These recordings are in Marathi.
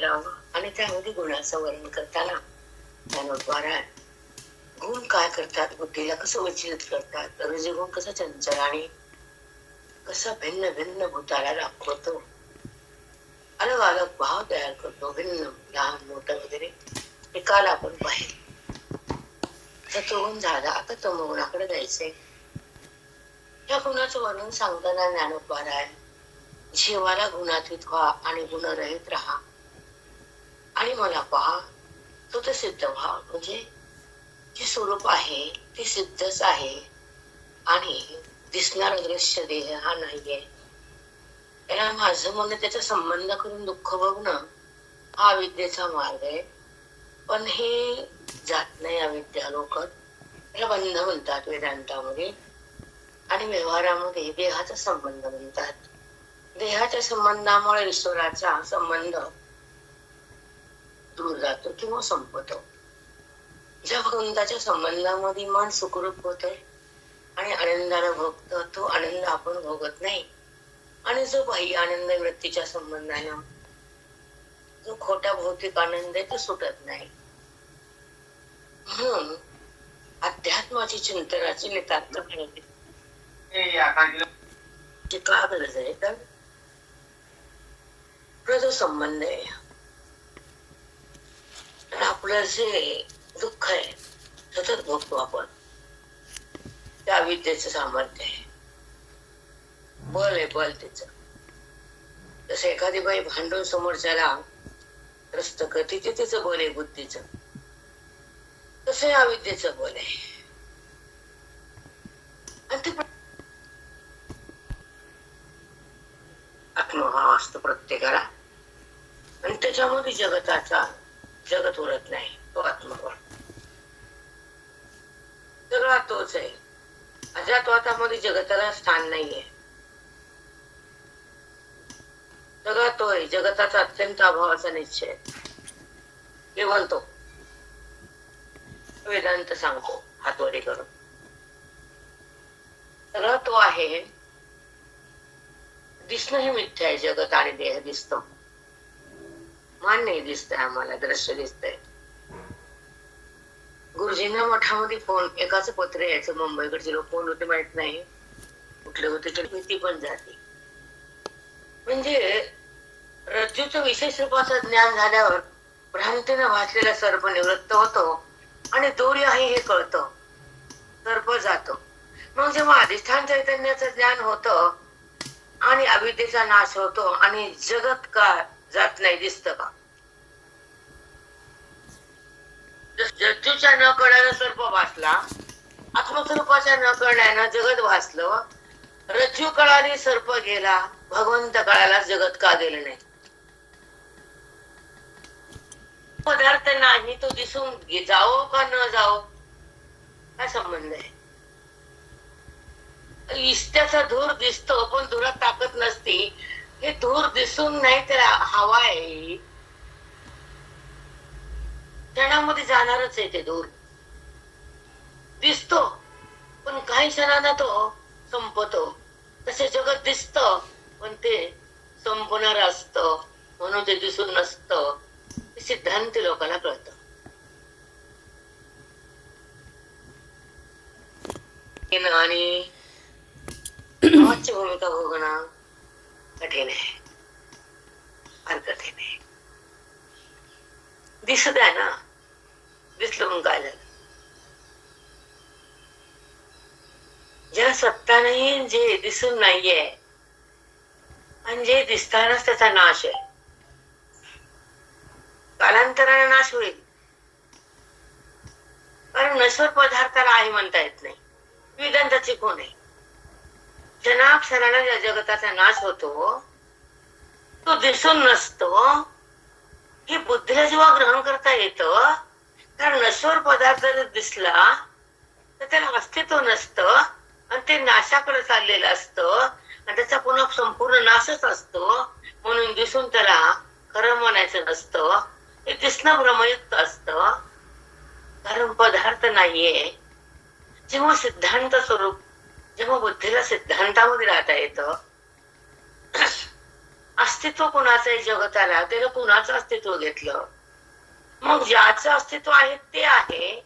म्हटलं आणि त्यामध्ये गुणाचं वर्णन करताना ज्ञानोद्वारा गुण काय करतात, बुद्धीला कसं विचलित करतात, रजगुण कसं चंचल आणि कसं भिन्न भिन्न भूताला दाखवतो, अलग अलग भाव तयार करतो, भिन्न लहान मोठं वगैरे हे काल आपण पाहिलं. सत्वगुण झाला, आता तमोगुणाकडे जायचंय. या गुणाचं वर्णन सांगताना ज्ञानोद्वारा आहे, जीवाला गुणातीत व्हा आणि गुणरहित राहा आणि मला पहा, तो तर सिद्ध व्हा. म्हणजे जे स्वरूप आहे ते सिद्धच आहे आणि दिसणारा दृश्य देह हा नाहीये. त्याला माझं म्हणणं त्याचा संबंध करून दुःख बघणं हा अविद्येचा मार्ग आहे. पण हे जात नाही अविद्या लोक, त्याला बंध म्हणतात वेदांतामध्ये आणि व्यवहारामध्ये देहाचा संबंध म्हणतात. देहाच्या संबंधामुळे ईश्वराचा संबंध दूर जातो किंवा संपतो. ज्या भगवंताच्या संबंधामध्ये मन सुखरूप होत आणि आनंदाला भोगतो, तो आनंद आपण भोगत नाही. आणि जो बाह्य आनंद वृत्तीच्या संबंधानं जो खोटा भौतिक आनंद आहे तो सुटत नाही. म्हणून अध्यात्माची चिंतनाची नितांत का गरज आहे, तर जो संबंध आहे आपलं जे दुःख आहे सतत भोगतो आपण, त्या विद्येचं सामर्थ्य आहे, बल आहे बल त्याच. जसं एखादी बाई भांडून समोरच्याला त्रस्त करते ते तिचं बल आहे बुद्धीचं, तसं या विद्येचं बल आहे. आणि ते आत्मभाव असतो प्रत्येकाला आणि त्याच्यामध्ये जगत उरत नाही. तो आत्मभाव सगळा तोच आहे. अजातवादामध्ये जगताला स्थान नाहीये. सगळा तो आहे. जगताचा अत्यंत अभावाचा निश्चय केवळ तो. वेदांत सांगतो हातवरी करून सगळा तो आहे. दिसणं हे मिथ्या आहे. जगत आणि देह दिसतो, मान नाही दिसतंय, आम्हाला दृश्य दिसतंय. गुरुजींना मठामध्ये फोन एकाच पत्र यायचं, मुंबईकडचे लोक कोण होते माहित नाही, कुठले होते तर भीती पण जाते. म्हणजे रज्जूचं विशेष रूपाचं ज्ञान झाल्यावर भ्रांतीनं भासलेला सर्प निवृत्त होतो आणि दोरी आहे हे कळतं, सर्प जातो. मग जेव्हा अधिष्ठान चैतन्याचं ज्ञान होतं आणि अविद्येचा नाश होतो आणि जगत का जात नाही, दिसतं का? रज्जूच्या न कळण्यानं सर्प भासला, आत्मस्वरूपाच्या न कळण्यानं जगत भासलं. रज्जू कळाली सर्प गेला, भगवंत कळाला जगत का गेलं नाही? पदार्थ नाही तो दिसून जाओ का न जाओ काय संबंध आहे? इष्ट्याचा धूर दिसतो पण धुरात ताकद नसती. हे धूर दिसून नाही तर हवा आहे, क्षणामध्ये जाणारच आहे. ते धूर दिसतो पण काही क्षणांना तो संपतो. तसे जगत दिसत पण ते संपणार असत, म्हणून ते दिसून नसत. सिद्धांत लोकांना कळत. आणि भावाची भूमिका भोगणं कठीण आहे, फार कठीण आहे. दिसत आहे ना, दिसलं पण काय झालं? ज्या सत्ता नाही, जे दिसून नाहीये आणि जे दिसतानाच त्याचा नाश आहे. कालांतराने नाश होईल, कारण नश्वर पदार्थाला आहे म्हणता येत नाही. वेदांताची कोण आहे? क्षणाक्षणाला ज्या जगताचा नाश होतो तो दिसून नसतो. हे बुद्धीला जेव्हा ग्रहण करता येतं, कारण नश्वर पदार्थ जर दिसला तर त्याला अस्तित्व नसतं आणि ते नाशाकडे चाललेलं असतं आणि त्याचा पुन्हा संपूर्ण नाशच असतो. म्हणून दिसून त्याला खरं म्हणायचं नसतं. हे दिसणं भ्रमयुक्त असतं, कारण पदार्थ नाहीये. जेव्हा सिद्धांत स्वरूप, जेव्हा बुद्धीला सिद्धांतामध्ये राहता येतं, अस्तित्व कुणाचं आहे जगताला, त्याला कुणाचं अस्तित्व घेतलं? मग ज्याचं अस्तित्व आहे ते आहे.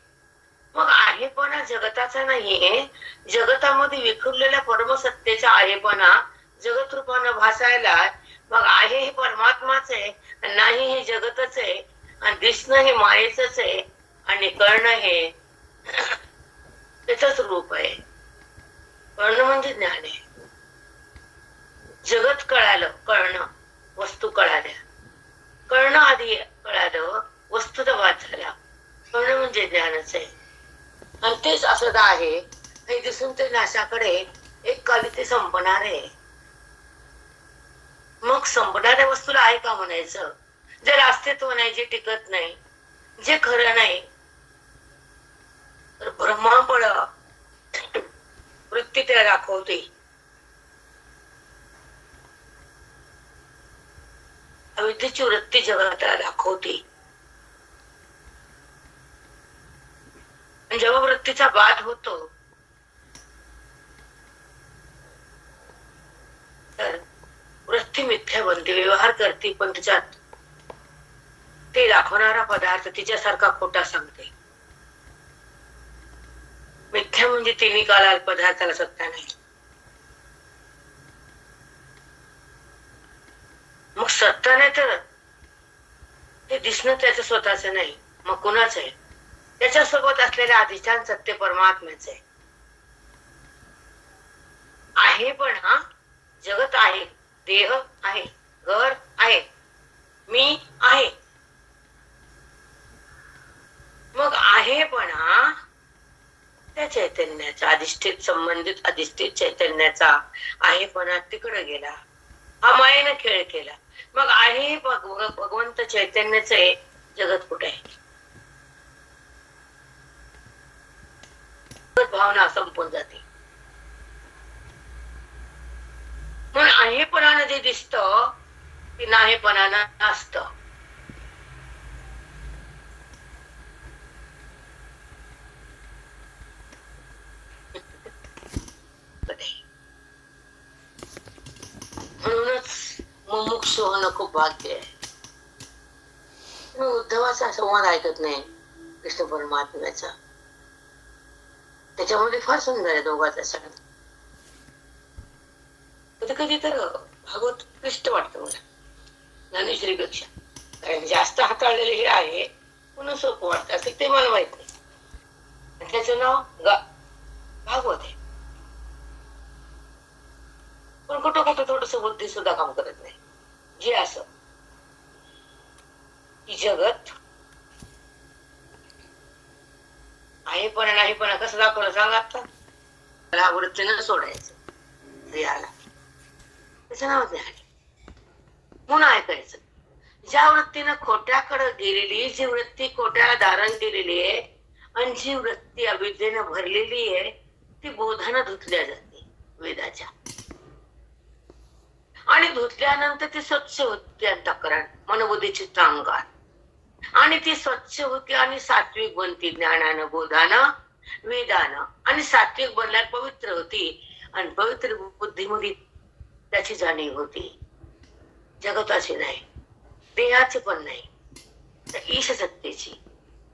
मग आहेपणा जगताचा नाहीये, जगतामध्ये विखुरलेल्या परमसत्तेचा आहेपणा जगत रूपानं भासायला. मग आहे हे परमात्माच आहे, नाही हे जगतच आहे, आणि दिसणं हे मायेच आहे, आणि कळणं हे त्याच रूप आहे. कळणं म्हणजे ज्ञान आहे. जगत कळालं, कळणं, वस्तू कळाल्या. कळणं आधी कळालं, वस्तू तर बाद झाल्या. कळणं म्हणजे ज्ञानच आहे. आणि तेच असं आहे, हे दिसून ते नाशाकडे एक काली ते संपणार आहे. मग संपणाऱ्या वस्तूला आहे का म्हणायचं? जर अस्तित्व नाही, जे टिकत नाही, जे खरं नाही, तर ब्रह्मापळ वृत्ती त्याला दाखवते. अविद्येची वृत्ती जगाला दाखवते. जेव्हा वृत्तीचा बाध होतो, तर वृत्ती मिथ्या बनते, व्यवहार करते, पण त्याच्यात ते दाखवणारा पदार्थ तिच्यासारखा खोटा सांगते. मिथ्या म्हणजे तिन्ही काळात पदार्थाला सत्ता नाही. मग सत्ता नाही तर ते दिसणं त्याचं स्वतःच नाही, मग कुणाच आहे? त्याच्यासोबत असलेल्या अधिष्ठान सत्य परमात्म्याच आहे. आहे पण हा जगत आहे, देह आहे, घर आहे, मी आहे. मग आहे पण हा त्या चैतन्याचा अधिष्ठित संबंधित अधिष्ठित चैतन्याचा आहे पण तिकडे गेला, हा मायेने खेळ केला. मग आहे भगवंत चैतन्याच आहे, जगत कुठे आहे? भावना संपून जाते. म्हणून आहेपणानं जे दिसतं ते नाहीपणानं नसतं. म्हणूनच मुमुक्षु होणं खूप भाग्य आहे. उद्धवाचा संवाद ऐकत नाही कृष्ण परमात्म्याचा, त्याच्यामध्ये फार सुंदर आहे दोघांचा संवाद. कधी कधी तर भागवत क्लिष्ट वाटतं मला ज्ञानेश्वरीपेक्षा, कारण जास्त हाताळलेले हे आहे, पुन्हा सोपं वाटतं असं ते मला माहित नाही. त्याचं नाव भागवत आहे, पण कुठं कुठं थोडस बुद्धी सुद्धा काम करत नाही. जे असं की जगत आहे पण नाही पण कसं दाखवलं सांग. आता वृत्तीनं सोडायचं स्त्रियाला, त्याचं नाव ज्ञान. म्हणून ऐकायचं. ज्या वृत्तीनं खोट्याकडे गेलेली, जी वृत्ती खोट्याला धारण केलेली आहे, आणि जी वृत्ती अविद्येनं भरलेली आहे, ती बोधानं धुतल्या जाते वेदाच्या, आणि धुतल्यानंतर ती स्वच्छ होते अंतःकरण, मनबुद्धी चित्तांगार, आणि ती स्वच्छ होती आणि सात्विक बनती ज्ञानानं, बोधानं, वेदानं. आणि सात्विक बनल्यावर पवित्र होती, आणि पवित्र बुद्धीमध्ये त्याची जाणीव होती. जगताची नाही, देहाची पण नाही, तर ईश सत्तेची,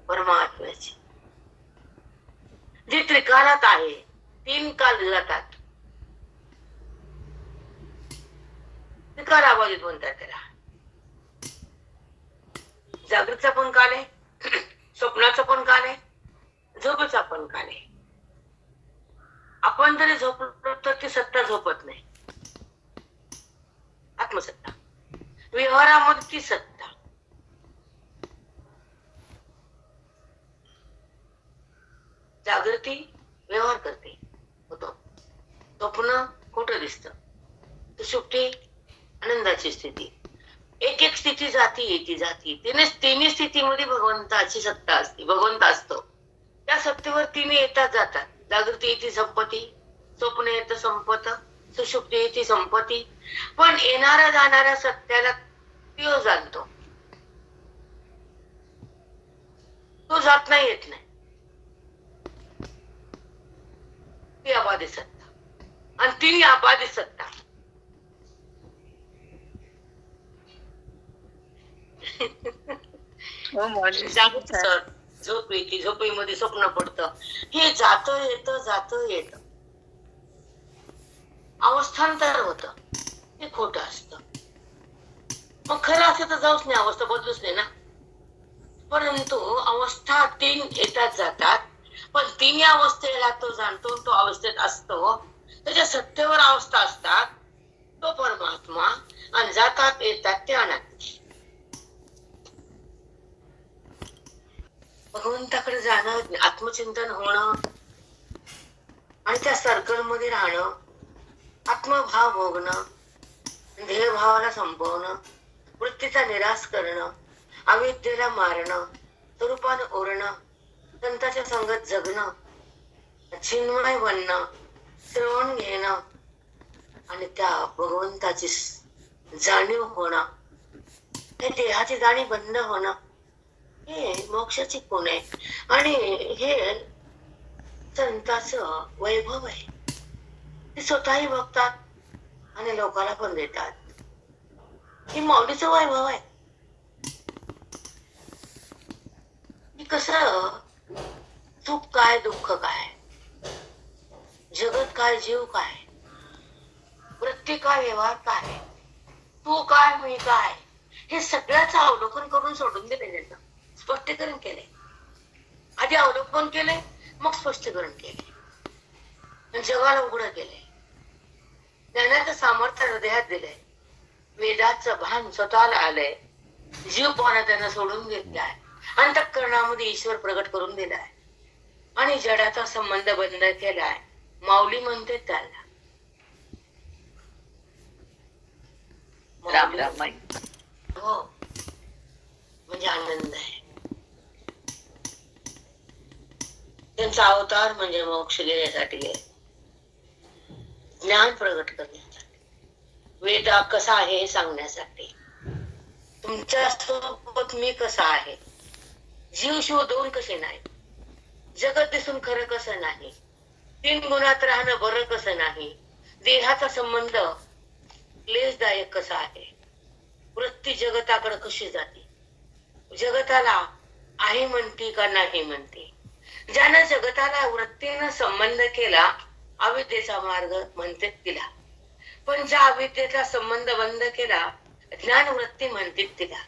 परमात्म्याची, जी त्रिकालात आहे. 3 काल जातात, त्रिकाल आवाजित म्हणतात त्याला. जागृतचा पण काल आहे, स्वप्नाचा पण काल आहे, झोपेचा पण काल आहे. आपण जरी झोपलो तर ती सत्ता झोपत नाही, आत्मसत्ता. व्यवहारामध्ये ती सत्ता. जागृती व्यवहार करते, होतो. स्वप्न खोटं दिसतं, सुषुप्ती आनंदाची स्थिती. एक एक स्थिती जाती येती जाती, तिन्ही स्थितीमध्ये भगवंताची सत्ता असते, भगवंत असतो. त्या सत्तेवर तिने येतात जातात. जागृती येते संपत्ती, स्वप्न येतं संपत, सुषुप्ती येते संपत्ती. पण येणाऱ्या जाणाऱ्या सत्याला तो जाणतो, तो जात नाही, येत नाही. ती अबाधित सत्ता, आणि तिने अबाधित सत्ता. हो माऊली. सांगत सर, झोप येते, झोपेमध्ये स्वप्न पडतं. हे जात येत अवस्थांतर होत, हे खोटं असतं. मग खरं असं तर जाऊच नाही, अवस्था बदलूच नाही ना. परंतु अवस्था 3 येतात जातात, पण 3 अवस्थेला तो जाणतो, तो अवस्थेत असतो, त्याच्या सत्तेवर अवस्था असतात, तो परमात्मा. आणि जातात येतात ते अनात्मा. भगवंताकडे जाणं, आत्मचिंतन होणं आणि त्या सर्कल मध्ये राहणं, आत्मभाव भोगणं, ध्येयभावाला संपवणं, वृत्तीचा निराश करणं, अविद्येला मारणं, स्वरूपानं ओरणं, संतांच्या संगत जगणं, चिन्मय बनणं, श्रवण घेणं आणि त्या भगवंताची जाणीव होणं, हे देहाची जाणीव बंद होणं, हे मोक्षाची खूण आहे. आणि हे संतांचं वैभव आहे. ते स्वतःही बघतात आणि लोकांना पण देतात. हे माऊलीचं वैभव आहे. की कसं, सुख काय दुःख काय, जगत काय जीव काय, वृत्ती काय व्यवहार काय, तू काय मी काय, हे सगळ्याचं अवलोकन करून सोडून दिले. त्यांना स्पष्टीकरण केले. आधी अवलोकन केले, मग स्पष्टीकरण केले, जगाला उघड केले. ज्ञानाचं सामर्थ्य हृदयात दिलंय, वेदाचं भान स्वतःला आलंय, जीवपणा त्यांना सोडून घेतलाय, अंतःकरणामध्ये ईश्वर प्रगट करून दिलाय आणि जडाचा संबंध बंद केलाय. माऊली म्हणते त्याला. राम राम माई. हो, म्हणजे आनंद आहे. त्यांचा अवतार म्हणजे मोक्ष देण्यासाठी आहे, ज्ञान प्रगट करण्यासाठी, वेद कसा आहे हे सांगण्यासाठी, तुमच्या सोबत मी कसा आहे, जीव शिव दोन कसे नाही, जगत दिसून खरं कसं नाही, 3 गुणात राहणं बरं कसं नाही, देहाचा संबंध क्लेशदायक कसा आहे, वृत्ती जगताकडे कशी जाते, जगताला आहे म्हणते का नाही म्हणते. ज्यानं जगताला वृत्तीनं संबंध केला, अविद्येचा मार्ग म्हणते तिला. पण ज्या अविद्येचा संबंध बंद केला, ज्ञान वृत्ती म्हणते तिला.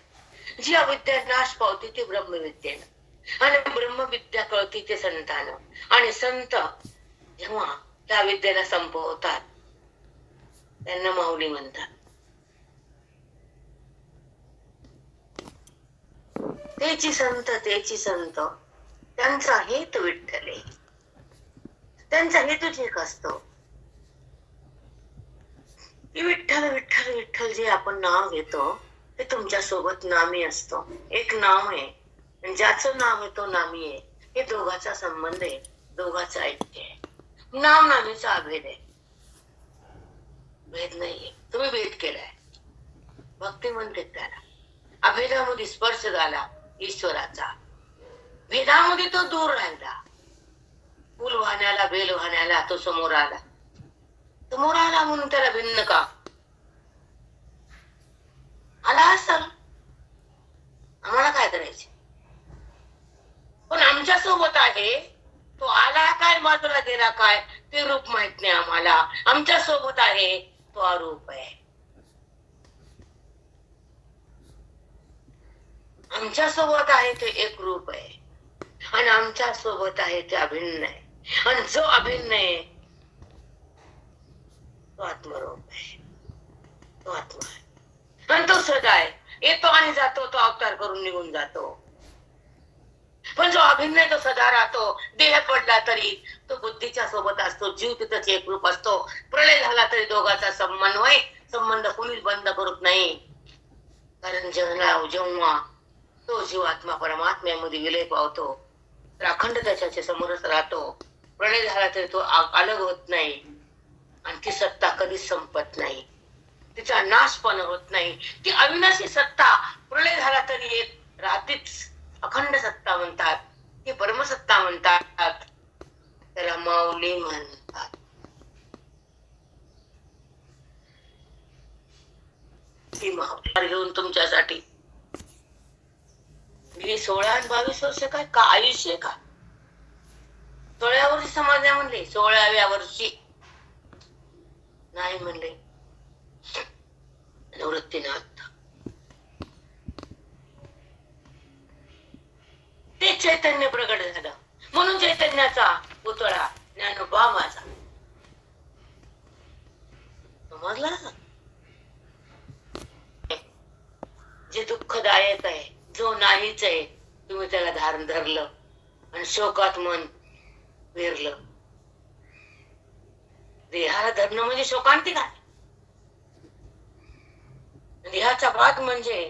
जी अविद्या नाश पावती ती ब्रह्मविद्येनं, आणि ब्रह्मविद्या कळती ते संतानं. आणि संत जेव्हा त्या विद्येला संपवतात, त्यांना माऊली म्हणतात. तेची संत, त्यांचा हेतू विठ्ठल, त्यांचा हेतूच एक असतो की विठ्ठल विठ्ठल विठ्ठल जे आपण नाव घेतो ते तुमच्या सोबत नामी असतो. एक नाम आहे, ज्याचं नाव आहे तो नामी आहे. हे दोघाचा संबंध आहे, दोघाचा ऐक्य आहे. नाम नामीचा अभेद आहे, भेद नाहीये. तुम्ही भेद केलाय, भक्ती म्हणते त्याला. अभेदामध्ये स्पर्श झाला ईश्वराचा, भेदामध्ये तो दूर राहिला. फुल वाहण्याला बेल वाहण्याला तो समोर आला म्हणून त्याला भिन्न का आला असल, आम्हाला काय करायचे. पण आमच्या सोबत आहे तो, आला काय बाजूला गेला काय ते रूप माहित नाही आम्हाला. आमच्या सोबत आहे तो अरूप आहे, आमच्या सोबत आहे ते एक रूप आहे, आणि आमच्या सोबत आहे ते अभिन्न आहे. आणि जो अभिन्न आहे तो आत्मरूप आहे, तो आत्मा आहे. आणि तो सदा आहे, येतो आणि जातो, तो अवतार करून निघून जातो. पण जो अभिन्न आहे तो सदा राहतो. देह पडला तरी तो बुद्धीच्या सोबत असतो, जीव तिथंच एक रूप असतो. प्रलय झाला तरी दोघांचा संबंध कोणीच बंद करत नाही. कारण जेव्हा तो जीवात्मा परमात्म्यामध्ये विलय पावतो तर अखंड त्याच्या समोरच राहतो. प्रलय झाला तरी तो अलग होत नाही, आणि ती सत्ता कधीच संपत नाही, तिचा नाश पण होत नाही. ती अविनाशी सत्ता प्रलय झाला तरी एक राहतीच, अखंड सत्ता म्हणतात, ती परमसत्ता म्हणतात, त्याला माऊली म्हणतात. ती माऊली घेऊन तुमच्यासाठी हे 16 आणि 22 वर्ष काय का आयुष्य का? 16व्या वर्षी समजल्या म्हणले, 16व्या वर्षी नाही म्हणले निवृत्तीनाथ. ते चैतन्य प्रगट झालं म्हणून चैतन्याचा पुतळा ज्ञानोबा माझा. समजला ना? जे दुःखदायक आहे, जो नाहीच आहे, तुम्ही त्याला धारण धरलं आणि शोकात मन वेरलं. देहाला धरणं म्हणजे शोकांती काय? देहाचा भाग म्हणजे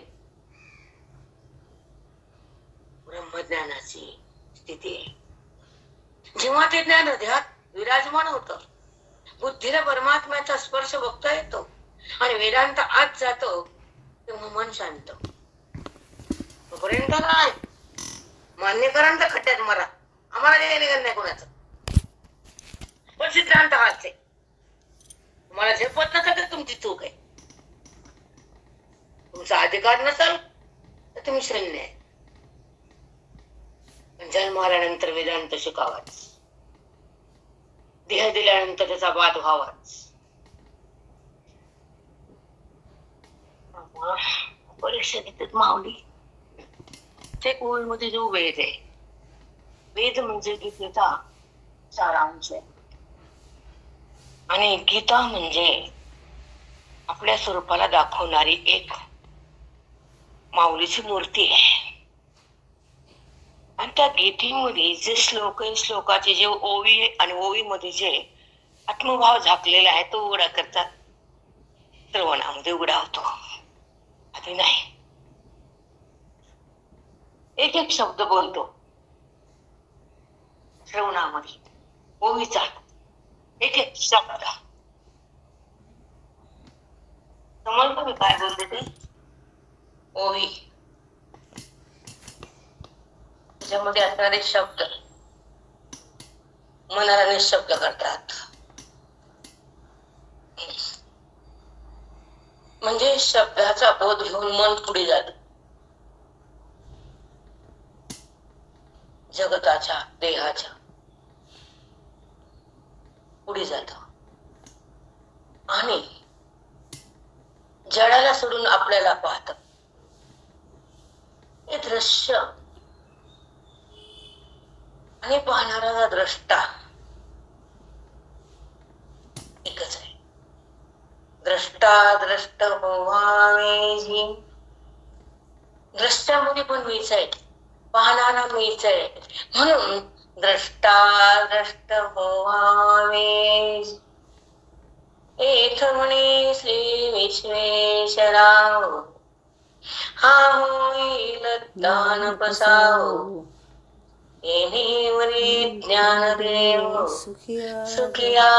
ब्रह्मज्ञानाची स्थिती आहे. जेव्हा ते ज्ञान देहात विराजमान होतं, बुद्धीला परमात्म्याचा स्पर्श बघता येतो आणि वेदांत आत जातो, तेव्हा मन शांत. तोपर्यंत नाही मान्यकरांत खड्ड्यात मरा, आम्हाला देणे नाही कोणाचं. पण सिद्धांत हाच आहे, तुम्हाला झेपत नसेल तर तुमची चूक आहे. तुमचा अधिकार नसेल तर तुम्ही शून्य आहे. जन्म आल्यानंतर वेदांत शिकावाच, देह दिल्यानंतर त्याचा वाद व्हावाच. परीक्षा घेतात माऊली. ते ओळीमध्ये जो वेद आहे, वेद म्हणजे गीतेचा सारांश आहे आणि गीता म्हणजे आपल्या स्वरूपाला दाखवणारी एक माऊलीची मूर्ती आहे. आणि त्या गीतेमध्ये जे श्लोक आहे, श्लोकाचे जे ओवी आहे आणि ओवीमध्ये जे आत्मभाव झाकलेला आहे तो उघडा करतात. श्रवणामध्ये उघडा होतो, आधी नाही. एक एक शब्द बोलतो श्रवणामध्ये, ओवीचा एक एक शब्द. समजलं मी काय बोलते ते? ओवी त्याच्यामध्ये असणारे शब्द मनाला निशब्द करतात. म्हणजे शब्दाचा बोध घेऊन मन पुढे जात, जगताच्या देहाच्या पुढे जात आणि जडाला सोडून आपल्याला पाहत. हे दृश्य आणि पाहणारा द्रष्टा एकच आहे. द्रष्टा द्रष्ट होवावेजी. द्रष्टामध्ये पण मीच आहे, पाहणारा मीच आहे, म्हणून द्रष्टा द्रष्ट होवावेजी. एथ म्हणे श्री विश्वेश्वराव, हा होईल दान पसाव. येणेवरी ज्ञानदेव सुखिया सुखिया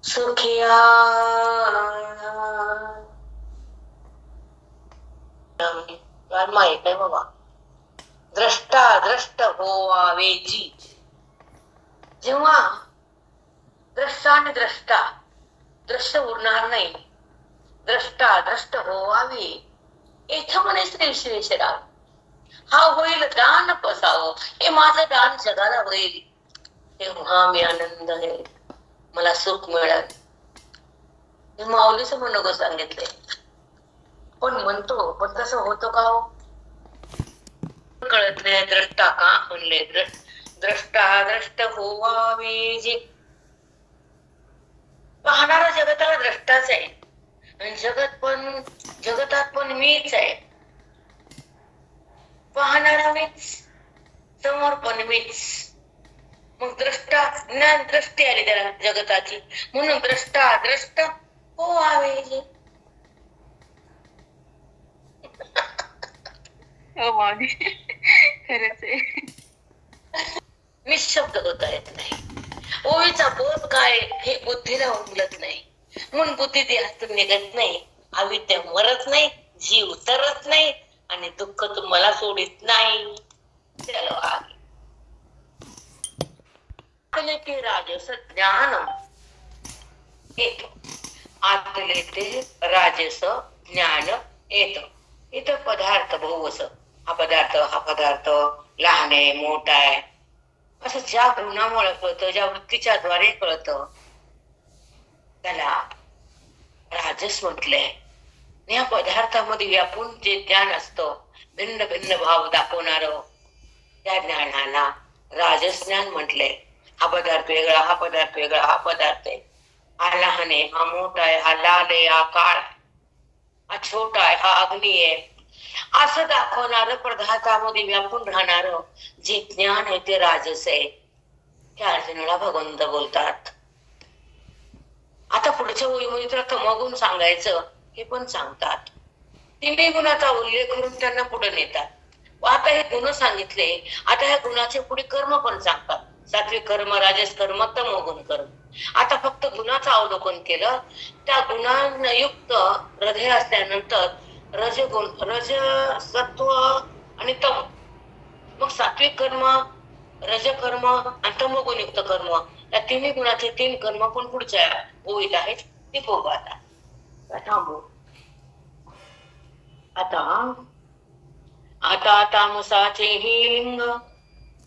सुखिया. माहित आहे बाबा, द्रष्टा द्रष्ट होवावेजी. जेव्हा द्रष्टा आणि द्रष्टा, दृश्य उरणार नाही, द्रष्टा द्रष्ट होवावे. इथं म्हणे श्री विश्वेश्वरा, हा होईल दान पसावं. हे माझं दान जगाला होईल, तेव्हा मी आनंद आहे, मला सुख मिळत. माऊलीचं म्हणणं सांगितलंय. पण म्हणतो, पण तसं होतं का हो? कळत नाही. द्रष्टा का म्हणले? द्रष्टा द्रष्ट होवावे जे. पाहणारा जगताला द्रष्टाच आहे आणि जगतात पण मीच आहे. पाहणारा मीच, समोर पण मीच. मग द्रष्टा ज्ञान दृष्टी आली त्याला जगताची, म्हणून द्रष्टा द्रष्ट होवावे जे. खरंच आहे. निशब्द होता येत नाही. ओळीचा बोध काय हे बुद्धीला उमलत नाही, म्हणून बुद्धी देहातून निघत नाही. अविद्या मरत नाही, जीव तरत नाही आणि दुःख तुम्हाला सोडित नाही. चलो आगे. की राजस ज्ञान येतो. आतले ते राजस ज्ञान येत. इथं पदार्थ बहुवस, हा पदार्थ लहान आहे मोठा आहे असं ज्या गुणामुळे कळतं, ज्या वृत्तीच्या द्वारे कळतं त्याला राजस म्हटलंय. या पदार्थामध्ये व्यापून जे ज्ञान असतं, भिन्न भिन्न भाव दाखवणार त्या ज्ञानाला राजस ज्ञान म्हटलंय. हा पदार्थ वेगळा, हा पदार्थ वेगळा, हा पदार्थ आहे, हा लहान आहे, हा मोठा आहे, हा लाल आहे, हा काळ, हा छोटा आहे, हा अग्नी आहे, असं दाखवणार पदार्थामध्ये व्यापून राहणार जे ज्ञान आहे ते राजस आहे. त्या अर्जुनाला भगवंत बोलतात. आता पुढच्या ओळीमध्ये तुला तमोगुण सांगायचं हे पण सांगतात. तिन्ही गुणाचा उल्लेख करून त्यांना पुढे नेतात. आता हे गुण सांगितले, आता ह्या गुणाचे पुढे कर्म पण सांगतात. सात्विक कर्म, राजस कर्म, तमोगुण कर्म. आता फक्त गुणाचं अवलोकन केलं, त्या गुणांयुक्त हृदय असल्यानंतर रजगुण, रज सत्व आणि तम, मग सात्विक कर्म, रजकर्म आणि तमोगुणयुक्त कर्म, या तिन्ही गुणाचे 3 कर्म पण पुढच्या ओळीत आहेत. ते बघू आता. थांबू. आता तामसाचे ही लिंग,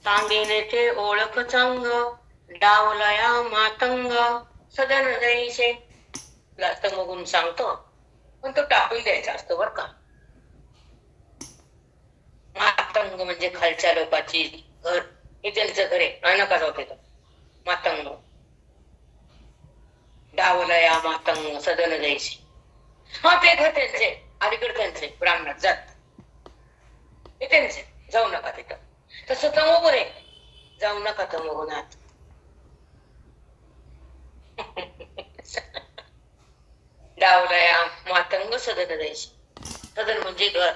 सांगेने ते ओळख चांग, डावलया मातंग सदन जैसे. तमोगुण सांगतो पण तो टाकून द्यायचा असतो बर का. मातंग म्हणजे खालच्या लोकांची घर, हे त्यांचं घर आहे, नका जाऊ तिथं. मातंग, डावलया मातंग सदन जैसे, हा ते घर त्यांचे, अलीकडे त्यांचे ब्राह्मणात जात, हे त्यांचे, जाऊ नका तिथं. तसं तमोगुण आहे, जाऊ नका तमोगुणात. डावलया मातंग सदन जैसे, सदन म्हणजे घर.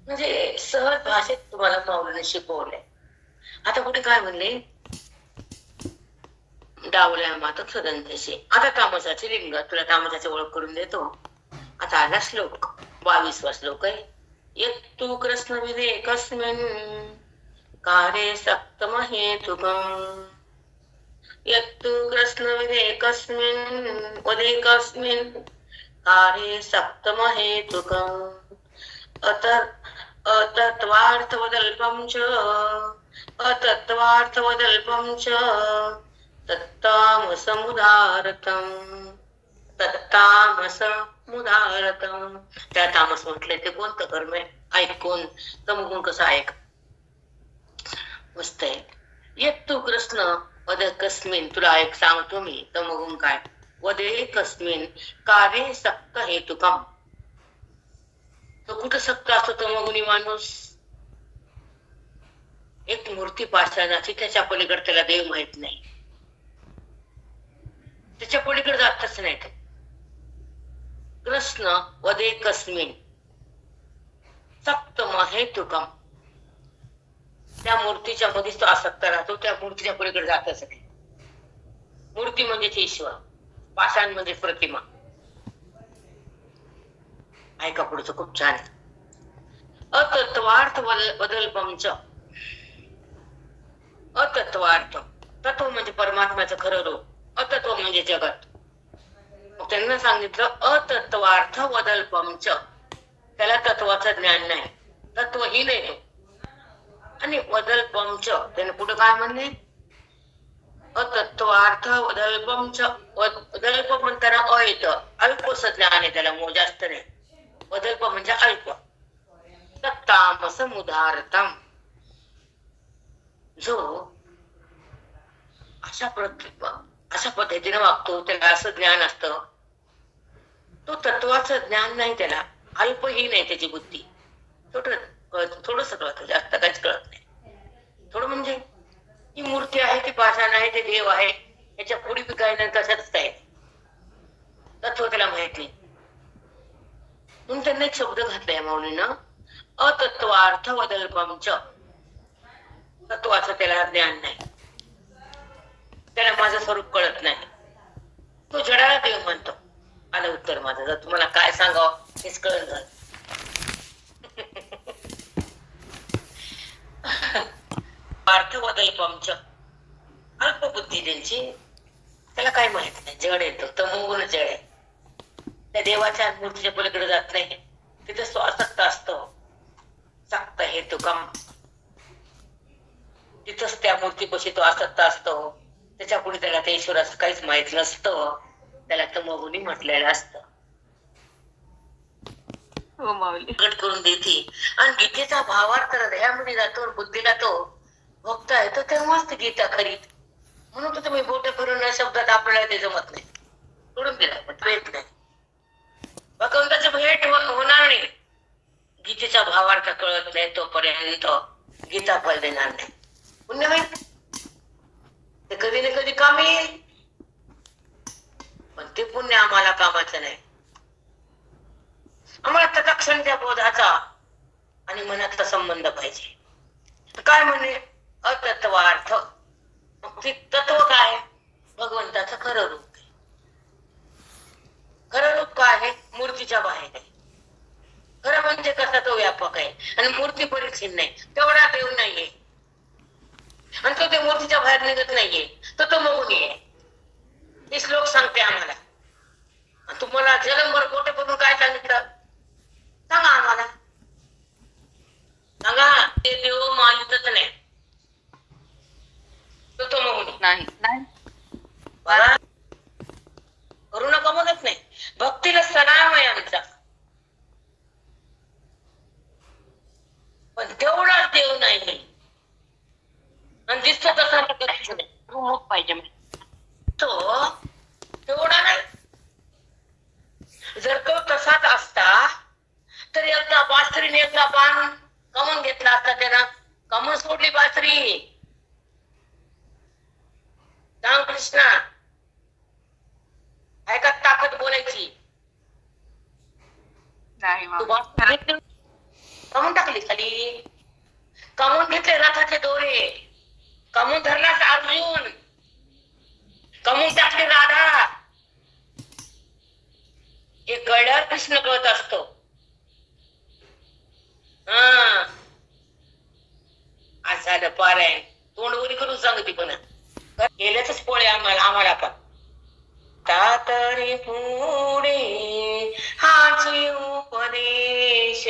म्हणजे सहज भाषेत तुम्हाला माऊलीने शिकवलंय. आता कुठे काय म्हणले, डावल्या मातंग सदन जैसे. आता तामसाचे लिंग, तुला तामसाची ओळख करून देतो. आता आला श्लोक, 22वा श्लोक आहे. यत्तु कृष्ण विवेकस्मिन् कार्ये सक्तम हेतुकम्, यत्तु कृष्ण विवेकस्मिन् उदेकस्मिन् कार्ये सक्तम हेतुकम्, अतत्वार्थवदल्पं च तत्तामसमुदारतम्. त्या तामस म्हटलंय ते कोणतं कर्म आहे, ऐकून. तमोगुण कसं ऐक, मस्त आहे. यत्तु कृष्ण वदेकस्मिन्, तुला ऐक सांगतो मी तमोगुण काय. वदेकस्मिन् कार्ये सक्त हेतुकम्, तो कुठं सक्त असतो तमोगुणी माणूस. एक मूर्ती पाषाणाची, त्याच्या पलीकडे त्याला देव माहित नाही, त्याच्या पलीकडे जातच नाही ते. कृष्ण वदेकस्मिन् सक्तम हेतुकम्, त्या मूर्तीच्या मध्येच तो आसक्त राहतो, त्या मूर्तीच्या पलीकडे जातच नाही. मूर्ती म्हणजे ईश्वर, पाषाण म्हणजे प्रतिमा. ऐका पुढचं खूप छान. अतत्वार्थ वदल्पम च, अतत्वार्थ, तत्व म्हणजे परमात्म्याचं खरं रूप, अतत्व म्हणजे जगत. त्यांना सांगितलं अतत्वार्थ वदल्पम च, त्याला तत्वाचं ज्ञान नाही, तत्वही नाही तो. आणि वदल्पम च, त्याने पुढे काय म्हणले, अतत्वार्थ वदल्पम च, वदल्प म्हणताना अ येतं, अल्पस ज्ञान आहे त्याला, जास्त नाही. वदल्प म्हणजे अल्प. तत्तामसमुदारतम, जो अशा पद्धतीने वागतो, त्याला असं ज्ञान असतं, तो तत्वाचं ज्ञान नाही त्याला, अल्पही नाही त्याची बुद्धी. थोडस कळतं, जास्त काहीच कळत नाही. थोडं म्हणजे ही मूर्ती आहे, ती पाषाण आहे, ते देव आहे, याच्या पुढे बी काही नाही, तशाच काय तत्व त्याला माहित नाही. म्हणून त्यांना एक शब्द घातलाय माऊलीनं, अतत्वार्थ वदल्पम च, तत्वाचं त्याला ज्ञान नाही, त्याला माझं स्वरूप कळत नाही, तो जडाला देव म्हणतो. आलं उत्तर माझं. जर तुम्हाला काय सांगावं हेच कळत झालं. अल्पबुद्धी त्यांची, त्याला काय माहित नाही, जड येतो तमोगुण जड आहे. त्या देवाच्या मूर्तीच्या पलीकडे जात नाही, तिथे तो आसक्त असतो. सक्त हे तो काम तिथंच त्या मूर्तीपाशी तो आसक्त असतो. त्याच्या पुढे त्याला त्या ईश्वराचं काहीच माहित नसतं. त्याला तमोगुणी म्हटलेलं असतं. हो माऊली. प्रगट करून देते आणि गीतेचा भावार्थ हृदयामध्ये जातो, बुद्धीला तो भक्त आहे तो तेव्हाच ती गीता खरी. म्हणून तर तुम्ही बोट करून या शब्दात आपल्याला ते जमत नाही, सोडून दिला, पण भेट नाही. भगवंताची भेट होणार नाही. गीतेचा भावार्थ कळत नाही तोपर्यंत गीता फल देणार नाही. पुण्य होईल ते कधी ना कधी कामी येईल, पण ते पुण्य आम्हाला कामाचं नाही. आम्हाला तत्क्षणच्या बोधाचा आणि मनातला संबंध पाहिजे. काय म्हणे अतत्वार्थ. मग ते तत्व काय? भगवंताचं खरं रूप आहे. खरं रूप काय आहे? मूर्तीच्या बाहेर आहे. खरं म्हणजे कसा तो व्यापक आहे आणि मूर्ती परीक्षित नाही, तेवढा देव नाहीये आणि तो ते मूर्तीच्या बाहेर निघत नाहीये, तो मौनी आहे. हे श्लोक सांगते आम्हाला. तुम्हाला जलमभर कोटे करून काय सांगितलं सांगा आम्हाला, सांगा. ते देव मानतच नाही, तो मौनी नाही. करू नका म्हणत नाही. भक्तीला सलाम आहे आमचा, पण तेवढाच देव नाही आणि दिसतो तसा रूप पाहिजे तो तेवढा नाही. जर तो तसाच असता तर एकदा बासरीने एकदा पान कमून घेतला असता, त्यानं कमून सोडली बासरी. राम कृष्णा ऐका ताकद बोलायची. कमून टाकली खाली, कमून घेतले रथाचे दोरे, कमून धरलास अर्जुन, कमून टाकले राधा. हे कळल्यावर कृष्ण कळत असतो. आज झालं पारायण, तोंड वरी करून सांगते पण गेल्याच पोळे आम्हाला पण. तातरी पुढे हाची उपदेश,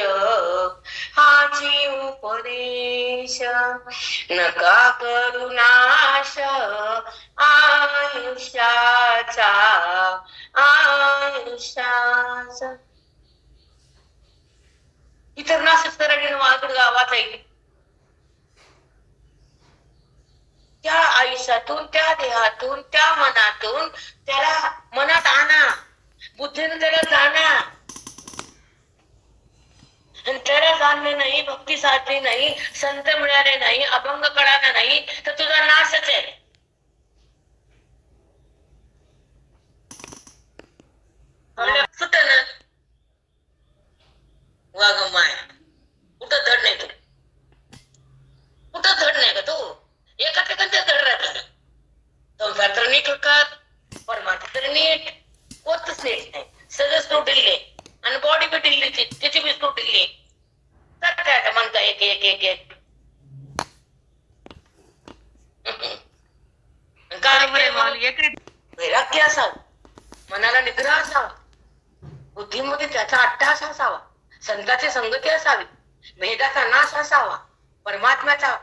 हाची उपदेश, नका करू नाश आयुष्याचा, आयुष्याचा. इतर नाशच करायला वागड गावात आहे. त्या आयुष्यातून, त्या देहातून, त्या मनातून त्याला मनात आणा, बुद्धीने त्याला जाणा. आणि त्याला जाणलं नाही, भक्ती साधली नाही, संत मिळाले नाही, अभंग कळाला नाही, तर तुझा नाशच आहे. सुट ना वाग माय, कुठं धड नाही तू, कुठं धड नाही का तू. एका ठिकाणी धड राहत. संसार तर नीट होतात, परमात्मा तर नीट होतच नीट नाही. सगळंच तुटले आणि बॉडी बी ढिल्ली, त्याची बी तुटली. तर काय म्हणता एक एक एक एक वैराग्य असावं, मनाला निग्रह असावा, बुद्धीमध्ये त्याचा अट्टास असावा, संताची संगती असावी, भेदाचा नाश असावा, परमात्म्याचा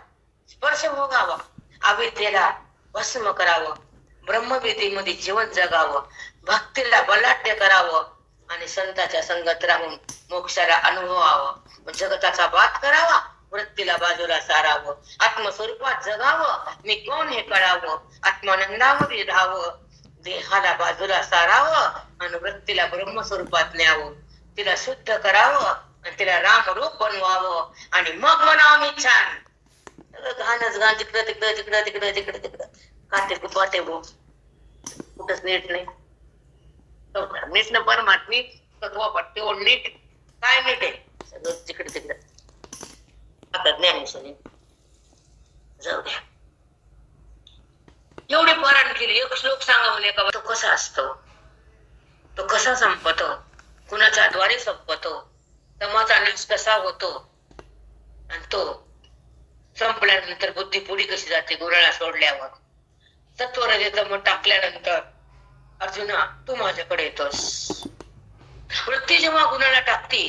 स्पर्श भोगावा, अविद्येला भस्म करावं, ब्रह्मविधीमध्ये जीवन जगावं, भक्तीला बलाढ्य करावं आणि संताच्या संगत राहून मोक्षाला अनुभवावं, जगताचा बात करावा, वृत्तीला बाजूला सारावं, आत्मस्वरूपात जगावं, मी कोण हे कळावं, आत्मानंदामध्ये राहावं, देहाला बाजूला सारावं आणि वृत्तीला ब्रह्मस्वरूपात न्यावं, तिला शुद्ध करावं आणि तिला रामरूप बनवावं आणि मग म्हणावं मी छान. घाणच घाण, तिकडं तिकडं तिकडं तिकडं तिकडं तिकडं काटे कुपाटे भो, कुठंच नीट नाही. नीट न परमात्मी तत्व पट्टी ओढ नीट, काय नीट आहे सगळं तिकडे तिकडं. आता ज्ञानेश्वरी जाऊ द्या, एवढी पराण केली. एक श्लोक सांगा म्हणे का, तो कसा असतो, तो कसा संपतो, कुणाच्या द्वारे संपतो, तमाचा नाश कसा होतो आणि तो संपल्यानंतर बुद्धी पुढी कशी जाते गुराळा सोडल्यावर, तत्वरजेचं मग टाकल्यानंतर अर्जुना तू माझ्याकडे येतोस. वृत्ती जेव्हा गुणाला टाकते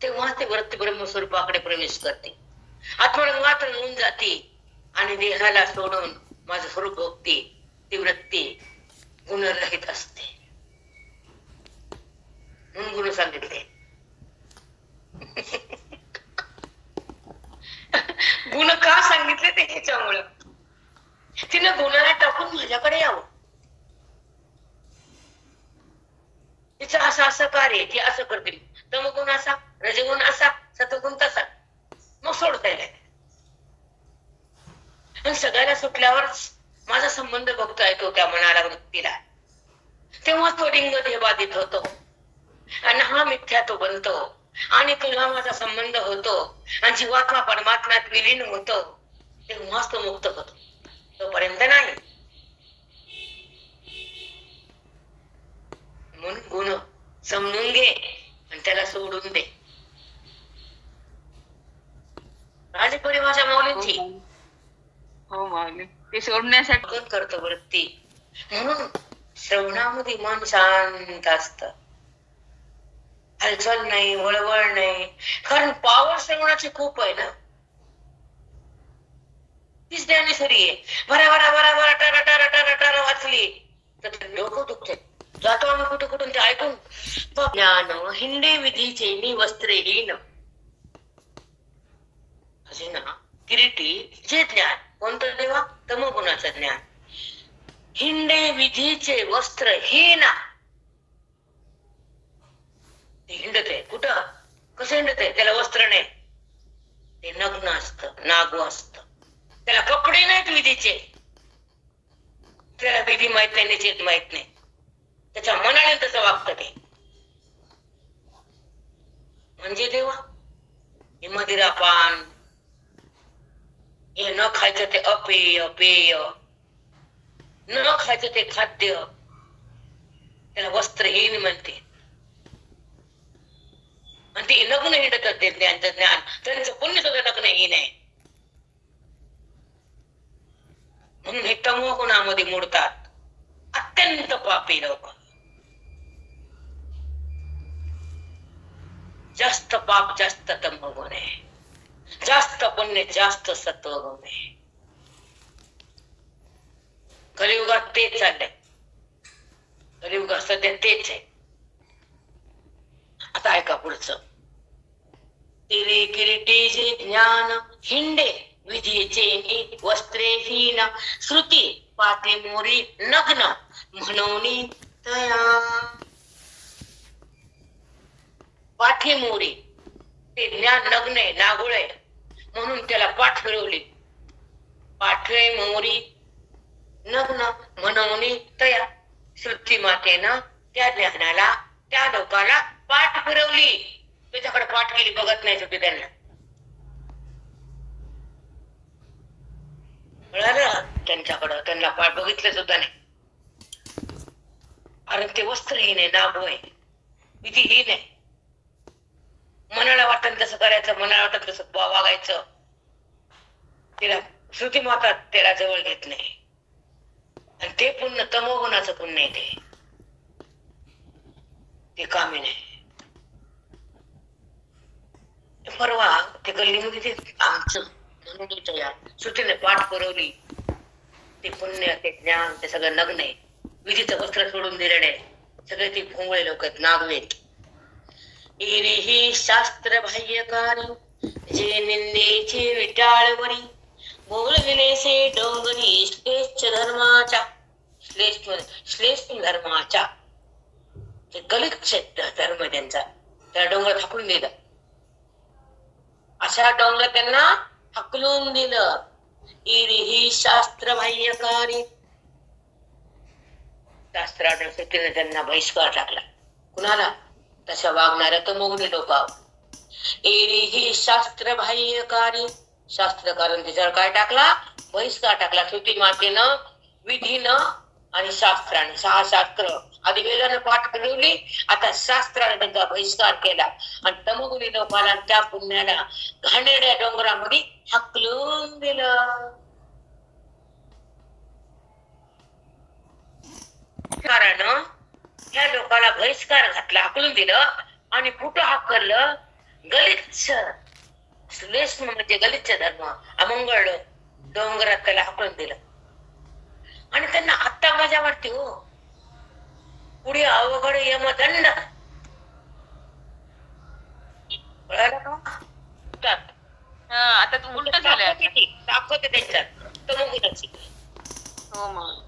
तेव्हा ते वृत्ती ब्रह्मस्वरूपाकडे प्रवेश करते, आत्मरंगात रंगून जाते आणि देहाला सोडून माझं स्वरूप भोगते. ती वृत्ती गुणरहित असते म्हणून गुण सांगितले. गुण का सांगितले ते ह्याच्यामुळं, तिनं गुणाला टाकून माझ्याकडे यावं. तिचं असं असं कार्य की असं करतील, तमगुण असा, रजगुण असा, सतगुण तसा, मग सोडता येईल. पण सगळ्याला सुटल्यावर माझा संबंध बघता येतो त्या मनाला, वृत्तीला, तेव्हा तो लिंग बाधित होतो आणि हा मिथ्या तो बनतो आणि तुला माझा संबंध होतो आणि जीवात्मा परमात्म्यात विलीन होतो, तेव्हाच तो मुक्त होतो, तोपर्यंत नाही. म्हणून गुण समजून घे आणि त्याला सोडून दे. राजे परिभाषा माऊलींची. हो माऊली, ते सोडण्यासाठी करतो वृत्ती. म्हणून श्रवणामध्ये मन शांत असत, हालचाल नाही, वळवळ नाही, कारण पावर श्रवणाची खूप आहे ना. तीच ज्ञानेश्वरी आहे. भरा भरा भरा भरा टारा टारा टारा टारा वाचली तर डोकं दुखते. जातो आम्ही कुठे कुठून ते ऐकून. ज्ञान हिंडे विधीचे नि वस्त्रेहीन. असे ना किरीटी जे ज्ञान कोणतं देवा, तमगुणाचं ज्ञान. हिंडे विधीचे वस्त्रहीन. ते हिंडत आहे कुठं, कसं हिंडत आहे, त्याला वस्त्र नाही, ते नग्न असत, नागू असत, त्याला कपडे नाहीत विधीचे, त्याला विधी माहित नाही, निश्चित माहित नाही, त्याच्या मनाने तसं वागत ते. म्हणजे देवा हे मदिरापान, हे न खायचं ते अपेय पेय, न खायचं ते खाद्य, त्याला वस्त्रहीन म्हणते. आणि ते नग्न हिंडत ते ज्ञानचं ज्ञान, त्यांचं पुण्य सुद्धा नग्नहीन आहे. म्हणून हे तमोगुणामध्ये मोडतात अत्यंत पापी लोक. जास्त पाप जास्त तमोगुण आहे, जास्त पुण्य जास्त सत्वगुण आहे. कलियुगात तेच चाललंय, कलियुगात सध्या तेच आहे. आता ऐका पुढचं. तिरे किरीटी जे ज्ञान हिंडे विधीचे वस्त्रेहीन. श्रुती पाते मोरी नग्न म्हणून तया. पाठी मोरी ते ज्ञान नग्न आहे, नागुळ आहे, म्हणून त्याला पाठ फिरवली. पाठे मोरी नग्न म्हणून तया. श्रुती मातेनं त्या ज्ञानाला, त्या लोकाला पाठ फिरवली. त्याच्याकडे पाठ केली, बघत नाही होती त्यांना. कळालं त्यांच्याकडं, त्यांना पाठ बघितलं सुद्धा नाही. कारण ते वस्त्रहीन आहे, नागू आहे, विधीहीन आहे. मनाला वाटत तसं करायचं, मनाला वाटत तसं वागायचं. तिला श्रुती माता त्याला जवळ घेत नाही. आणि ते पुण्य तमोगुणाचं पुण्य आहे, ते कामी नाही. परवा ते गल्लीमध्ये ते आमचं म्हणून तयार श्रुतीने पाठ पुरवली. ते पुण्य, ते ज्ञान, ते सगळं नग्न आहे, विधीचं वस्त्र सोडून दिलेलं आहे. सगळे ते भोंगळे लोक आहेत, नागवेत. एरिही शास्त्र बाह्यकारी जे निंदेचे विटाळवरी. बोलविलेसे डोंगरी श्लेष्ठ धर्माच्या, श्लेष्ठ धर्माच्या. ते गलिच्छ धर्म त्यांचा, त्या डोंगर हाकलून दिलं. अशा डोंगर त्यांना हाकलून दिलं. इरिही शास्त्र बाह्यकारी. शास्त्राने श्रुतीने त्यांना बहिष्कार टाकला. कुणाला? तशा वागणाऱ्या तमोगुणी लोकांवर. एरिही शास्त्र बाह्यकारी. शास्त्रकारण त्याच्यावर काय टाकला? बहिष्कार टाकला. श्रुती मातेनं, विधीनं आणि शास्त्राने. 6 शास्त्र आधी वेदाने पाठ फिरवली, आता शास्त्राने त्यांचा बहिष्कार केला. आणि तमोगुणी लोकांना, त्या पुण्याला घाणेरड्या डोंगरामध्ये हाकलून दिलं. कारण ह्या लोकाला बहिष्कार घातला, हाकलून दिलं आणि कुठं हाकललं? गलिच्छ श्लेष्म म्हणजे गलिच्छ धर्म, अमंगळ डोंगरात त्याला हाकलून दिलं. आणि त्यांना आत्ता मजा वाटते हो, पुढे अवघड यमदंड. कळालं का? आता तू उलट झालंय. ताकद आहे त्यांच्यात तमोगुणाची. हो मग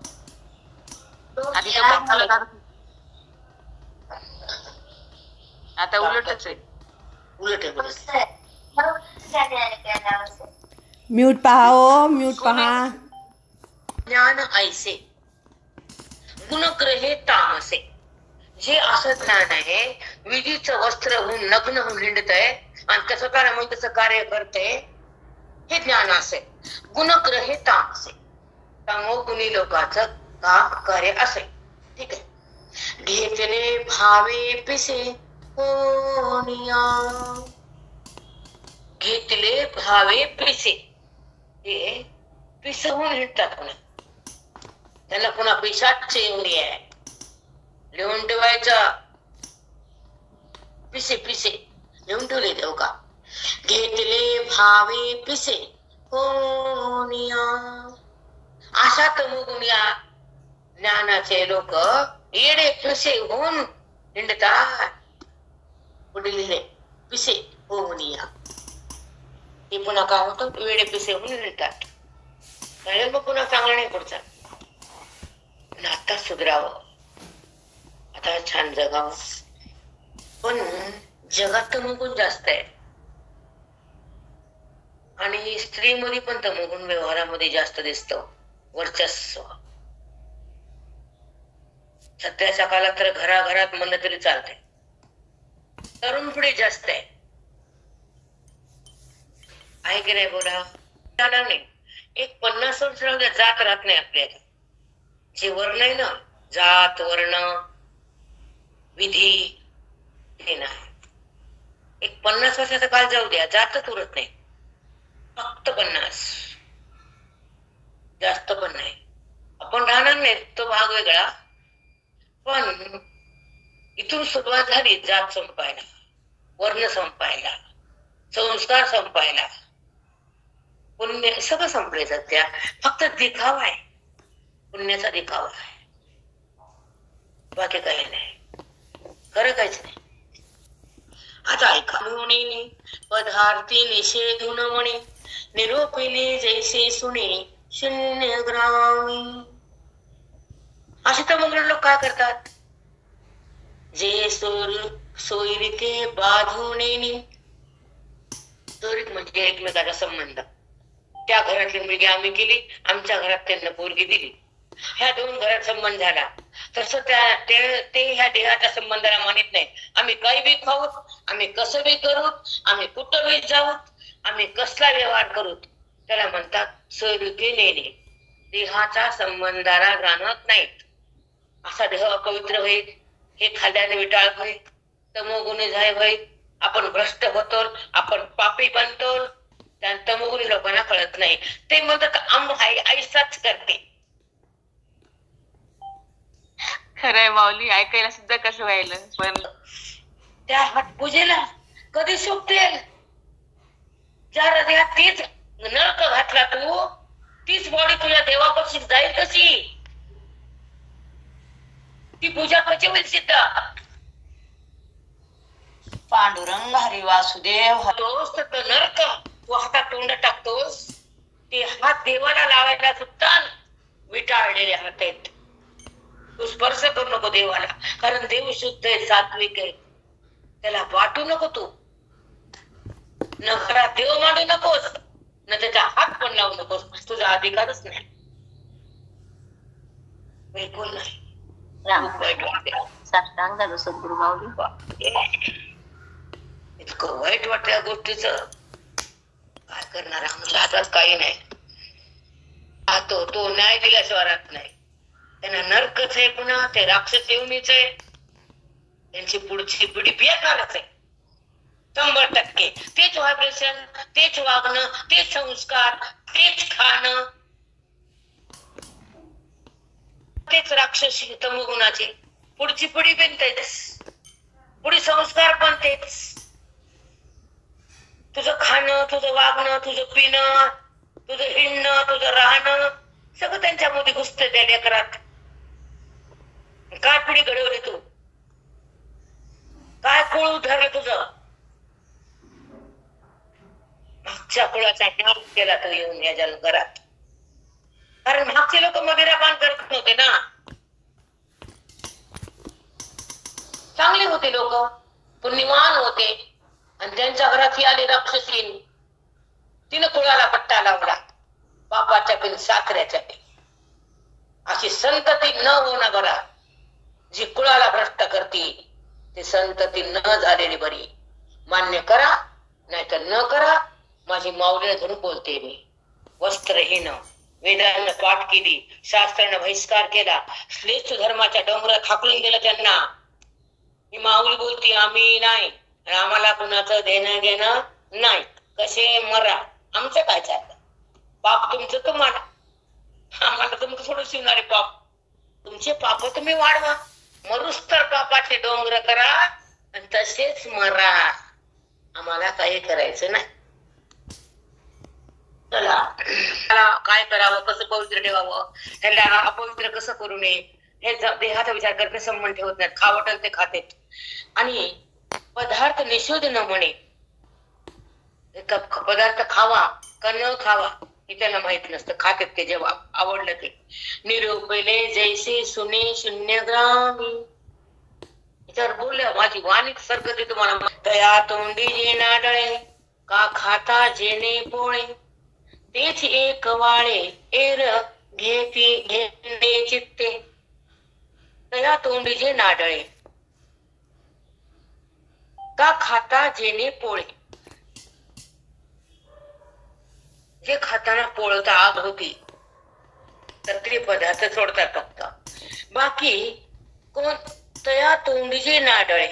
आता उलटच आहे. उलट म्यूट पहा हो, म्यूट पहा. ज्ञान ऐसे गुणग्रहे तामसे. जे असं ज्ञान आहे, विधीचं वस्त्र होऊन नग्न होऊन हिंडत आहे आणि कसं कार्य म्हणून तसं कार्य करते, हे ज्ञान असे. गुणग्रहे तामसे, तमोगुणी लोकांचं काम कार्य असे. ठीक आहे. घेतले भावे पिसे होनिया. घेतले भावे पिसे, ते पिसवून हिंडतात पुन्हा. त्यांना पुन्हा पिशाची एवढी आहे, लिहून ठेवायचं. पिसे पिसे लिहून ठेवले देव का. घेतले भावे पिसे होनिया. अशा तमोगुण्या ज्ञानाचे लोक येडे पिसे होऊन हिंडतात. पुढे लिहिले पिसे होनिया. ते पुन्हा काय होतं? वेडे पिसे होऊन हिंडतात. मग पुन्हा चांगला नाही पुढचा. आता सुधरावं, आता छान जगावं. पण जगात तमोगुण जास्त आहे आणि स्त्रीमध्ये पण तमोगुण व्यवहारामध्ये जास्त दिसतो, वर्चस्व. सध्याच्या काळात तर घराघरात म्हणलं तरी चालतंय. तरुण पिढी जास्त आहे की नाही? बोला नाही. एक 50 वर्ष जात राहत नाही आपल्याला. जे वर्ण आहे ना, जात वर्ण विधी, हे नाही. एक 50 वर्षाचा काळ जाऊ द्या, जातच उरत नाही. फक्त 50, जास्त पण नाही. आपण राहणार नाही, तो भाग वेगळा. पण इथून सुरुवात झाली जात संपायला, वर्ण संपायला, संस्कार संपायला, पुण्य सगळं संपले सध्या. फक्त दिखावा आहे, पुण्याचा दिखावा आहे, बाकी काही नाही, खरं काहीच नाही. आता ऐका. पदार्थी निषेधून म्हणे, निरोपिले जैसे सुने शून्य ग्रामी. असे तर मग लोक काय करतात? जे सोयरिके बाधून. सोयरीक म्हणजे एकमेकाचा संबंध. त्या घरातली मुलगी आम्ही केली, आमच्या घरात त्यांना पोरगी दिली, ह्या दोन घरात संबंध झाला. तसं ते ह्या देहाच्या संबंधाला मानित नाही. आम्ही काही बी खाऊ, आम्ही कसं बी करू, आम्ही कुठं बी जाऊ, आम्ही कसला व्यवहार करू, त्याला म्हणतात सोयरीके नेणे. देहाच्या संबंधाला जाणत नाहीत. असा देह अपवित्र होईल, हे खाल्ल्याने विटाळ होईल, तमोगुणी झाले होईल, आपण भ्रष्ट होतो, आपण पापी बनतो. त्या तमोगुणी लोकांना कळत नाही. ते म्हणतात आम ऐसाच करते. खरंय माऊली, ऐकायला सुद्धा कसं व्हायलं. पण त्या हातपूजेला कधी सुटेल? ज्या हृदयात तीच नरक घातला तू, तीच बॉडी तुझ्या देवापाशी जाईल कशी? ती पूजा कशी होईल सिद्ध? पांडुरंग हरी वासुदेव होतोस तर नरक तू हातात तोंड टाकतोस. ते हात देवाला लावायला सुद्धा विटाळलेले हात आहेत. तू स्पर्श करू नको देवाला, कारण देव शुद्ध आहे, सात्विक आहे. त्याला वाटू नको तू. न घरात देव मांडू नकोस, न त्याचा हात पण लावू नकोस. तुझा अधिकारच नाही, बिलकुल नाही. सद्गुरु माऊली, इतकं वाईट वाटतं या गोष्टीच. काय करणार? आमच्या हातात काही नाही. तो न्याय दिल्याशिवाय राहत नाही. त्यांना नरकच आहे, पुन्हा ते राक्षस येऊनच आहे. त्यांची पुढची पिढी बेकारच आहे 100%. तेच व्हायब्रेशन, तेच वागणं, तेच संस्कार, तेच खाणं, तेच राक्षसी तमोगुणाचे. पुढची पिढी पण तेच, पुढे संस्कार पण तेच. तुझं खाणं, तुझं वागणं, तुझं पिणं, तुझं हिंडणं, तुझं राहणं सगळं त्यांच्यामध्ये घुसतं त्या लेकरात. काय पिढी घडवली तू? काय कुळ उधरलं तुझं? मागच्या कुळाचा न्याय केला तो येऊन या घरात. कारण मागचे लोक मदिरापान करत नव्हते ना, चांगले होते लोक, पुण्यवान होते. आणि त्यांच्या घरात ही आली राक्षसीन, तिनं कुळाला पट्टा लावला, बापाच्या बिन साखऱ्याच्या बिन. अशी संतती न होणं बरा. जी कुळाला भ्रष्ट करती ती संतती न झालेली बरी. मान्य करा नाहीतर न करा. माझी माऊलीने धरून बोलते मी. वस्त्रहीन, वेदांना पाठ केली, शास्त्रानं बहिष्कार केला, श्रेष्ठ धर्माच्या डोंगरात हाकलून दिलं त्यांना. ही माऊली बोलती, आम्ही नाही, आम्हाला कुणाचं देणं घेणं नाही. कसे मरा, आमचं काय चाललं? पाप तुमचं तुम्हाला, आम्हाला तुमचं सोडून शिवणारे पाप. तुमचे पाप तुम्ही वाढवा, मरुस तर पापाचे डोंगर करा आणि तसेच मरा. आम्हाला काही करायचं नाही. चला, काय करावं, कसं पवित्र ठेवावं, त्यांना अपवित्र कसं करू नये हे देहाचा विचार करते, संबंध ठेवत नाहीत. खावटल ते खाते. आणि पदार्थ निषेध न म्हणे, पदार्थ खावा का न खावा हे त्यांना माहित नसतं. खातेत ते जेव्हा आवडलं ते. निरूपले जैसे सुने शून्य ग्रामी. याच्यावर बोलल्या माझी वाणी सरकते तुम्हाला. तया तोंडी जे नाडळे का खाता जेणे पोळे, तेच एक वाळे एर घेणे चित्ते. तया तोंडी जे नाडळे का खाता जेणे पोळे. जे खाताना पोळता आग होती तर ते पदार्थ सोडतात फक्त. बाकी कोण तया तोंडी जे नाडळे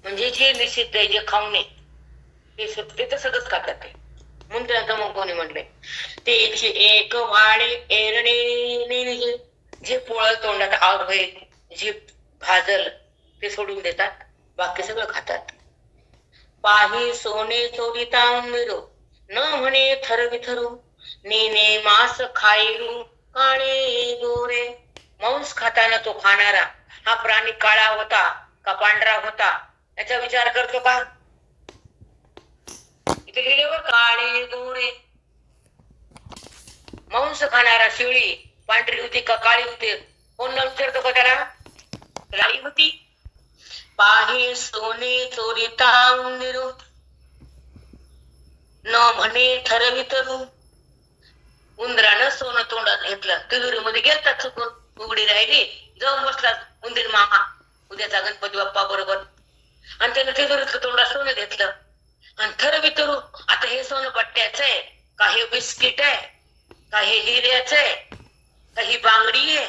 म्हणजे जे निषिद्ध आहे, जे खाऊ नये ते तर सगळंच खातात ते. म्हणून त्यांचं मग कोणी म्हटले ते एक वाळे एरणे, जे पोळल तोंडात आग होईल, जे भाजल ते सोडून देतात, बाकी सगळं खातात. पाही सोने चोरिता मिरो न म्हणे थरविथरू, नेने मांस खाईरू काळे गोरे. मांस खाताना तो खाणारा हा प्राणी काळा होता का पांढरा होता याचा विचार करतो का? इथे लिहिल्यावर काळे गोरे. मांस खाणारा शिळी पांढरी होती का काळी होती कोण विचारतो का त्याला? काळी होती. पाहे सोने चोरिता उंदीरू न म्हणे ठरवितरू. उंदरानं सोनं तोंडात घेतलं, तिजोरी मध्ये गेलतात चुकून, उघडी राहिली, जाऊन बसला उंदीर मामा उद्याचा गणपती बाप्पा बरोबर. आणि त्यानं तिजोरीतलं तोंडात सोनं घेतलं आणि ठरवितरू. आता हे सोनं पट्ट्याचं आहे का, हे बिस्किट आहे का, हे हिऱ्याचं आहे का, ही बांगडी आहे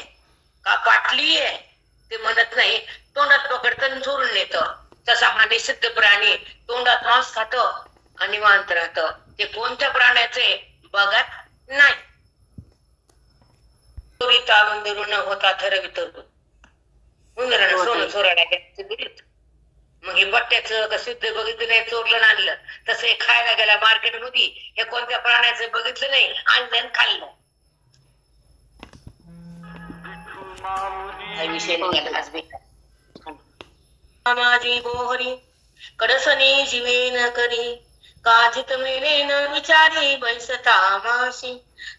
का पाटली आहे ते म्हणत नाही. तोंडात पकडतं चोरून नेत. तसा हा निषिद्ध प्राणी तोंडात मांस खातो आणि निवांत राहत. ते कोणत्या प्राण्याचे बघत नाही. चोरीता उंदीरू न होता ठरवितरू. उंदरानं सोनं चोरायला मग हे बट्ट्याचं का सिद्ध बघितलं नाही, चोरलं आणलं. तसं हे खायला गेला मार्केट मध्ये, हे कोणत्या प्राण्याचं बघितलं नाही, आणलं खाल्लं. विषय निघाला आज माझी बोहरी कडसनी जीवे न करी, काजित मेले न विचारी बैसता मासी.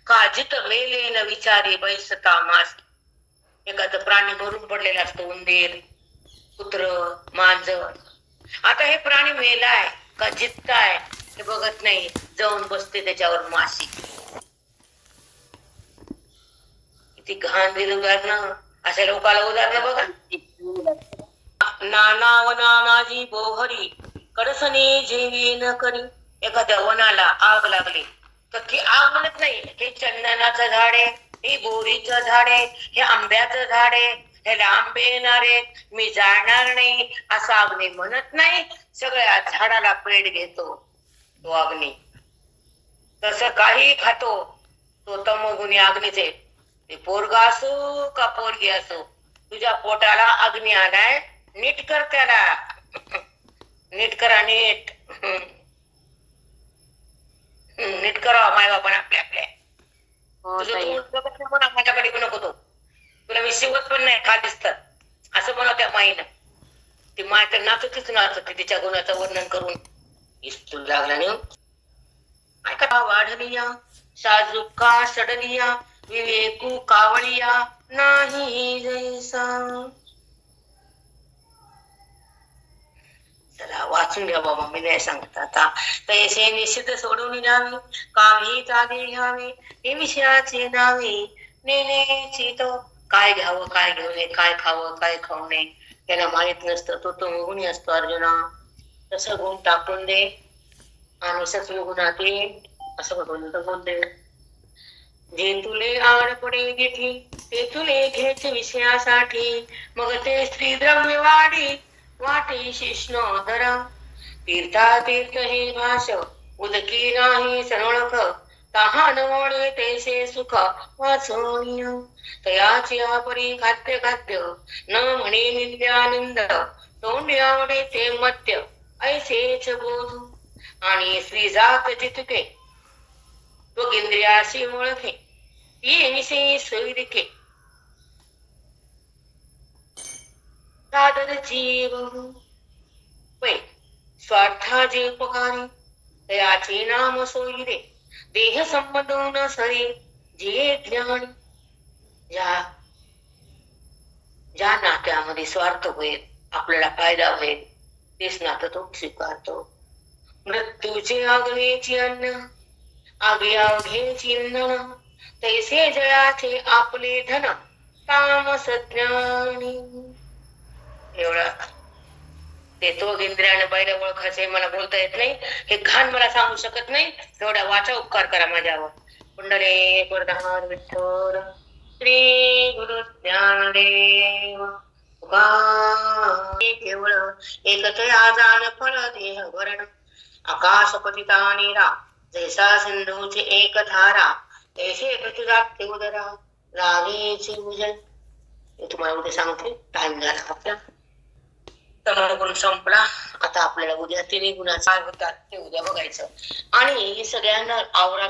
काजित मेले न विचारी बैसता मासी. एखादं प्राणी भरून पडलेला असतो, उंदीर, कुत्र, मांजर. आता हे प्राणी मेलाय का जित्ताय हे बघत नाही, जाऊन बसते त्याच्यावर माशी. किती घाण दिलं उदाहरण. अशा लोकाला उदाहरण बघा. नाना वना माझी बोहरी कडसनी जीवी न करी. एखाद्या वनाला आग लागली तर ती आग म्हणत नाही हे चंदनाचं झाड आहे, हे बोरीचं झाड आहे, हे आंब्याचं झाड आहे, ह्याला आंबे येणारे, मी जाणार नाही असं अग्नी म्हणत नाही. सगळ्या झाडाला पेट घेतो तो अग्नी. तसं काही खातो तो तमोगुणी अग्नीचे. ते पोरगा असो का पोरगी असो तुझ्या पोटाला अग्नी आलाय, नीट कर त्याला. नीट करा, नीट. नीट करा माय बापाने आपल्या आपल्या. हो तुझं ताई. तू म्हणा, माझ्याकडे नको तो. तुला मी शिवत पण नाही, खालीच तर असं म्हणा त्या माईनं. ती माय तर नाचतीच नाचते तिच्या गुणाचं वर्णन करून. इस्तू लागला नाही. ऐका वाढलिया साजुका सडलिया, विवेकू कावळिया नाही जैसा. चला वाचून घ्या बाबा, मी नाही सांगत आता. तैसे निश्चित सोडून जावे, कामी चाले घ्यावे, हे विषयाचे नावे नेण्याची तो. काय घ्यावं काय घेऊ नये, काय खावं काय खाऊ नये त्याला माहित नसतं. तो गुणी असतो अर्जुना. तसं गुण टाकून दे आणि सत्व गुणात ये असं भगवंत बोलते. जे तुले आवड पडे घेठी, ते तुले घेच विषयासाठी. मग ते स्त्री द्रव्य वाढी, वाटे शिष्णोदरा. तीर्था तीर्थ हे भाष, उदकी नाही सनोळख. तहान वळे तैसे सुख वाचोनिया. तयाची आपरी खाद्य खाद्य, न म्हणे निंद्यानंद. तोंडी आवडे ते मत्य, ऐसेच बोधू. आणि स्त्री जात जितके, तो इंद्रियाशी ओळखे, ती विषयी सोयरिके. सादरची बहु पै स्वार्थाचे उपकारी, तयाचे नाम सोयिरे. देह संबंध न सरे जे ज्ञान. ज्या नात्यामध्ये स्वार्थ होईल, आपल्याला फायदा होईल, तेच नातं तो स्वीकारतो. मृत्यूचे आगवेची अन्न, आग्या घेची इंधन. तैसे जयाचे आपले धन, तामस ज्ञानी. एवढा ते तो इंद्रियाने बैल ओळखायचे मला बोलता येत नाही, हे घाण मला सांगू शकत नाही. एवढा वाचा उपकार करा माझ्यावर. पुंडले प्रधान विठ्ठल श्री गुरु ज्ञानदेव. केवळ एकतया जाण फळ देह वरण. आकाश पतिता नीरा, जैसा सिंधूचे एक धारा. तैसे पृथ्वी उदरा, रावेचे भुजन. हे तुम्हाला उद्या सांगते. टाइम झाला आपला, गुण संपला. आता आपल्याला उद्या 3 गुणाचा होतात ते उद्या बघायचं. आणि सगळ्यांना आवरा.